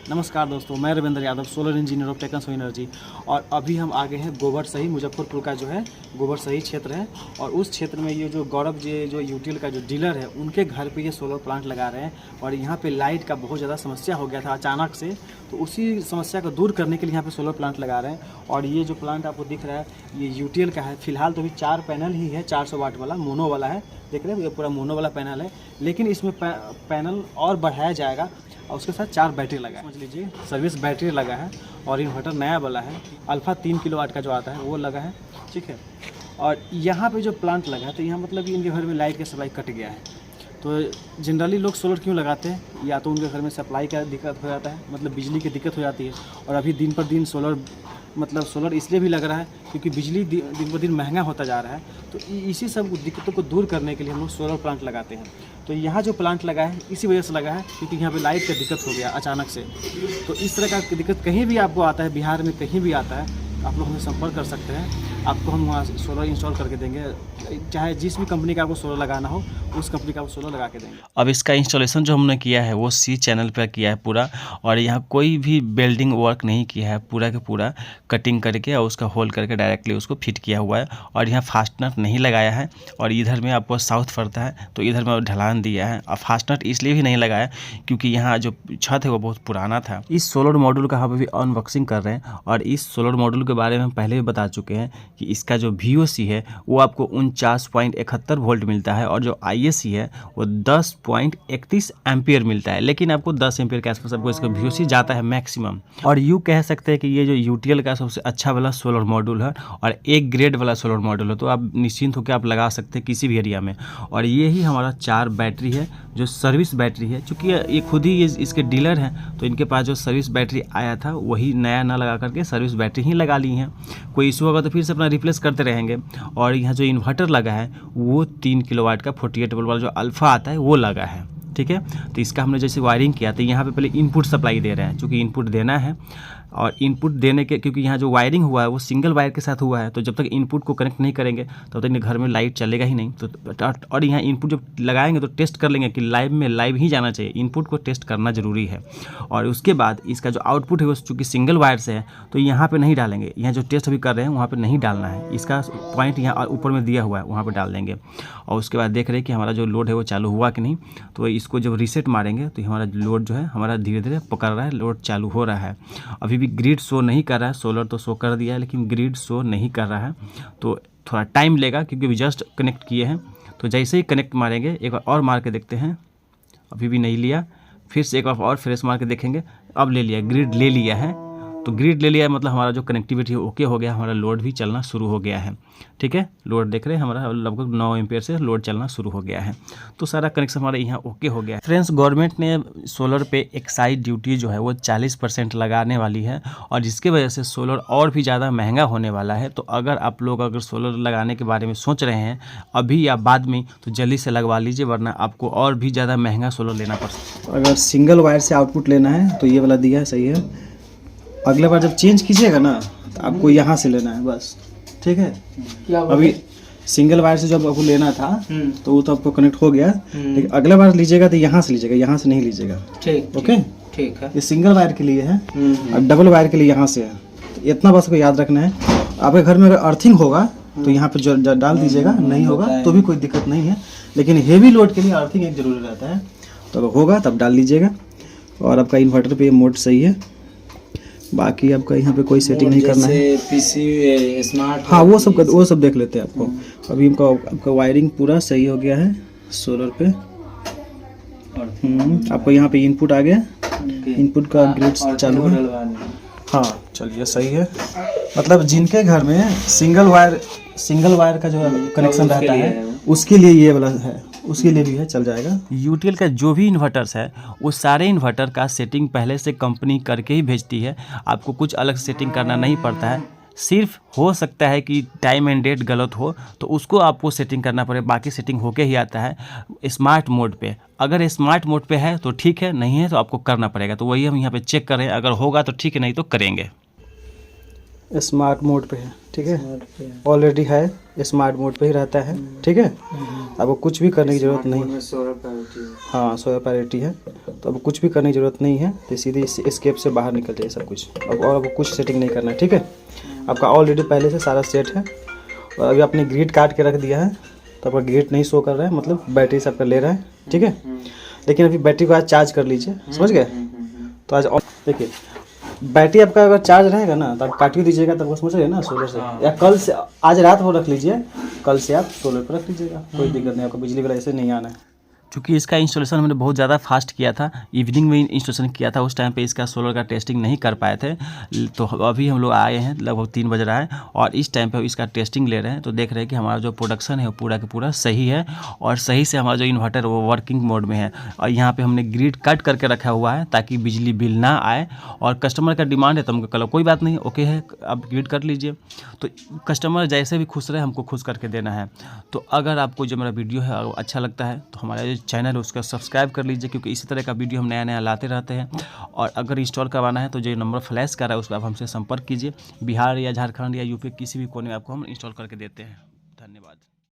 नमस्कार दोस्तों, मैं Ravindra Yadav, solar engineer of Techno energy. और अभी हम आगे हैं गोबर सही, मुजफ्फरपुर का जो है गोबर सही क्षेत्र है। और उस क्षेत्र में ये जो गौरव जी जो यूटीएल का जो डीलर है, उनके घर पे ये सोलर प्लांट लगा रहे हैं। और यहाँ पे लाइट का बहुत ज़्यादा समस्या हो गया था अचानक से, तो उसी समस्या को दूर करने के लिए यहाँ पे सोलर प्लांट लगा रहे हैं। और ये जो प्लांट आपको दिख रहा है ये यूटीएल का है। फिलहाल तो अभी 4 पैनल ही है, 400 वाट वाला मोनो वाला है, देख रहे हैं, ये पूरा मोनो वाला पैनल है। लेकिन इसमें पैनल और बढ़ाया जाएगा और उसके साथ 4 बैटरी लगा है, समझ लीजिए सर्विस बैटरी लगा है। और इन्वर्टर नया वाला है, अल्फ़ा 3 किलोवाट का जो आता है वो लगा है, ठीक है। और यहाँ पे जो प्लांट लगा है तो यहाँ मतलब कि इनके घर में लाइट का सप्लाई कट गया है। तो जनरली लोग सोलर क्यों लगाते हैं, या तो उनके घर में सप्लाई का दिक्कत हो जाता है, मतलब बिजली की दिक्कत हो जाती है। और अभी दिन पर दिन सोलर इसलिए भी लग रहा है क्योंकि बिजली दिन पर दिन महंगा होता जा रहा है। तो इसी सब दिक्कतों को दूर करने के लिए हम लोग सोलर प्लांट लगाते हैं। तो यहाँ जो प्लांट लगा है इसी वजह से लगा है क्योंकि यहाँ पे लाइट का दिक्कत हो गया अचानक से। तो इस तरह का दिक्कत कहीं भी आपको आता है, बिहार में कहीं भी आता है, आप लोग हमसे संपर्क कर सकते हैं। आपको हम वहाँ सोलर इंस्टॉल करके देंगे, चाहे जिस भी कंपनी का आपको सोलर लगाना हो उस कंपनी का आपको सोलर लगा के देंगे। अब इसका इंस्टॉलेशन जो हमने किया है वो सी चैनल पर किया है पूरा, और यहाँ कोई भी वेल्डिंग वर्क नहीं किया है, पूरा के पूरा कटिंग करके और उसका होल करके डायरेक्टली उसको फिट किया हुआ है। और यहाँ फास्टनट नहीं लगाया है, और इधर में आपको साउथ पड़ता है तो इधर में ढलान दिया है। और फास्टनट इसलिए भी नहीं लगाया क्योंकि यहाँ जो छत है वो बहुत पुराना था। इस सोलर मॉड्यूल का हम अभी अनबॉक्सिंग कर रहे हैं, और इस सोलर मॉड्यूल के बारे में हम पहले भी बता चुके हैं कि इसका जो VOC है वो आपको 49.71 वोल्ट मिलता है, और जो ISC है वो 10.31 एम्पियर मिलता है। लेकिन आपको 10 एम्पियर के आसपास आपको इसका VOC जाता है मैक्सिमम। और यूँ कह सकते हैं कि ये जो यूटीएल का सबसे अच्छा वाला सोलर मॉड्यूल है और एक ग्रेड वाला सोलर मॉड्यूल है, तो आप निश्चिंत होकर आप लगा सकते हैं किसी भी एरिया में। और ये ही हमारा 4 बैटरी है जो सर्विस बैटरी है, चूँकि ये खुद ही इसके डीलर हैं तो इनके पास जो सर्विस बैटरी आया था वही नया ना लगा करके सर्विस बैटरी ही लगा ली हैं। कोई इशू होगा तो फिर से अपना रिप्लेस करते रहेंगे। और यहाँ जो इन्वर्टर लगा है वो 3 किलोवाट का 48 वोल्ट वाला जो अल्फ़ा आता है वो लगा है, ठीक है। तो इसका हमने जैसे वायरिंग किया तो यहाँ पे पहले इनपुट सप्लाई दे रहे हैं, क्योंकि इनपुट देना है। और इनपुट देने के क्योंकि यहाँ जो वायरिंग हुआ है वो सिंगल वायर के साथ हुआ है, तो जब तक इनपुट को कनेक्ट नहीं करेंगे तब तक घर में लाइट चलेगा ही नहीं। तो और यहाँ इनपुट जब लगाएंगे तो टेस्ट कर लेंगे कि लाइव ही जाना चाहिए, इनपुट को टेस्ट करना ज़रूरी है। और उसके बाद इसका जो आउटपुट है वो चूँकि सिंगल वायर से है तो यहाँ पर नहीं डालेंगे, यहाँ जो टेस्ट अभी कर रहे हैं वहाँ पर नहीं डालना है। इसका पॉइंट यहाँ ऊपर में दिया हुआ है वहाँ पर डाल देंगे। और उसके बाद देख रहे हैं कि हमारा जो लोड है वो चालू हुआ कि नहीं। तो इसको जब रीसेट मारेंगे तो हमारा लोड जो है हमारा धीरे धीरे पकड़ रहा है, लोड चालू हो रहा है। अभी भी ग्रिड शो नहीं कर रहा है, सोलर तो शो कर दिया है लेकिन ग्रिड शो नहीं कर रहा है, तो थोड़ा टाइम लेगा क्योंकि अभी जस्ट कनेक्ट किए हैं। तो जैसे ही कनेक्ट मारेंगे, एक बार और मार के देखते हैं, अभी भी नहीं लिया, फिर से एक बार और फ्रेश मार के देखेंगे, अब ले लिया, ग्रिड ले लिया है। तो ग्रिड ले लिया मतलब हमारा जो कनेक्टिविटी ओके हो गया, हमारा लोड भी चलना शुरू हो गया है, ठीक है। लोड देख रहे हैं हमारा लगभग 9 एम्पियर से लोड चलना शुरू हो गया है। तो सारा कनेक्शन हमारे यहाँ ओके हो गया है। फ्रेंड्स, गवर्नमेंट ने सोलर पे एक्साइज ड्यूटी जो है वो 40% लगाने वाली है, और जिसकी वजह से सोलर और भी ज़्यादा महंगा होने वाला है। तो अगर आप लोग अगर सोलर लगाने के बारे में सोच रहे हैं अभी या बाद में, तो जल्दी से लगवा लीजिए, वरना आपको और भी ज़्यादा महंगा सोलर लेना पड़ सकता है। अगर सिंगल वायर से आउटपुट लेना है तो ये वाला दिया है, सही है। अगले बार जब चेंज कीजिएगा ना तो आपको यहाँ से लेना है बस, ठीक है। अभी सिंगल वायर से जब आपको लेना था तो वो तो आपको कनेक्ट हो गया, लेकिन अगले बार लीजिएगा तो यहाँ से लीजिएगा, यहाँ से नहीं लीजिएगा, ठीक, ओके, ठीक है। ये सिंगल वायर के लिए है और डबल वायर के लिए यहाँ से है। तो इतना बस को याद रखना है। आपके घर में अगर अर्थिंग होगा तो यहाँ पे जो डाल दीजिएगा, नहीं होगा तो भी कोई दिक्कत नहीं है। लेकिन हेवी लोड के लिए अर्थिंग एक जरूरी रहता है, तो अगर होगा तब डाल लीजिएगा। और आपका इन्वर्टर पे मोड सही है, बाकी आपका यहाँ पे कोई सेटिंग नहीं करना है। पीसी स्मार्ट, हाँ वो सब देख लेते हैं आपको। अभी आपका वायरिंग पूरा सही हो गया है सोलर पे। आपको यहाँ पे इनपुट आ गया, इनपुट का ग्रिड चालू है। हाँ चलिए सही है। मतलब जिनके घर में सिंगल वायर का जो कनेक्शन रहता है उसके लिए ये वाला है, उसके लिए भी है, चल जाएगा। यूटीएल का जो भी इन्वर्टर्स है वो सारे इन्वर्टर का सेटिंग पहले से कंपनी करके ही भेजती है, आपको कुछ अलग सेटिंग करना नहीं पड़ता है। सिर्फ हो सकता है कि टाइम एंड डेट गलत हो तो उसको आपको सेटिंग करना पड़े, बाकी सेटिंग होके ही आता है स्मार्ट मोड पे। अगर स्मार्ट मोड पे है तो ठीक है, नहीं है तो आपको करना पड़ेगा। तो वही हम यहाँ पे चेक कर रहे हैं, अगर होगा तो ठीक है, नहीं तो करेंगे। स्मार्ट मोड पे है, ठीक है, स्मार्ट पे है। ऑलरेडी है, स्मार्ट मोड पे ही रहता है, ठीक है। अब कुछ भी करने की ज़रूरत नहीं, में सोलर पैरिटी है। हाँ सोलर पैरिटी है, तो अब कुछ भी करने की ज़रूरत नहीं है, तो सीधे स्केप से बाहर निकल जाए सब कुछ। अब कुछ सेटिंग नहीं करना है, ठीक है। आपका ऑलरेडी पहले से सारा सेट है, और अभी आपने ग्रिड काट के रख दिया है, तो आपका ग्रिड नहीं शो कर रहा है, मतलब बैटरी से आपका ले रहा है, ठीक है। लेकिन अभी बैटरी को आज चार्ज कर लीजिए, समझ गए। तो आज देखिए बैटरी आपका अगर चार्ज रहेगा ना, तो आप काटिए दीजिएगा, तब वो समझ रहे ना सोलर से, या कल से आज रात को रख लीजिए, कल से आप सोलर पर रख लीजिएगा, कोई दिक्कत नहीं, आपको बिजली बिल ऐसे नहीं आना है। क्योंकि इसका इंस्टॉलेशन हमने बहुत ज़्यादा फास्ट किया था, इवनिंग में इंस्टॉलेशन किया था, उस टाइम पे इसका सोलर का टेस्टिंग नहीं कर पाए थे। तो अभी हम लोग आए हैं, लगभग 3 बज रहा है, और इस टाइम पे इसका टेस्टिंग ले रहे हैं। तो देख रहे हैं कि हमारा जो प्रोडक्शन है वो पूरा का पूरा सही है, और सही से हमारा जो इन्वर्टर वो वर्किंग मोड में है। और यहाँ पे हमने ग्रिड कट करके रखा हुआ है ताकि बिजली बिल ना आए। और कस्टमर का डिमांड है तो हमको कल कोई बात नहीं, ओके है, आप ग्रिड कर लीजिए। तो कस्टमर जैसे भी खुश रहे, हमको खुश करके देना है। तो अगर आपको जो मेरा वीडियो है अच्छा लगता है तो हमारा जो चैनल है उसका सब्सक्राइब कर लीजिए, क्योंकि इसी तरह का वीडियो हम नया नया लाते रहते हैं। और अगर इंस्टॉल करवाना है तो जो नंबर फ्लैश कर रहा है उस पर आप हमसे संपर्क कीजिए। बिहार या झारखंड या यूपी किसी भी कोने में आपको हम इंस्टॉल करके देते हैं। धन्यवाद।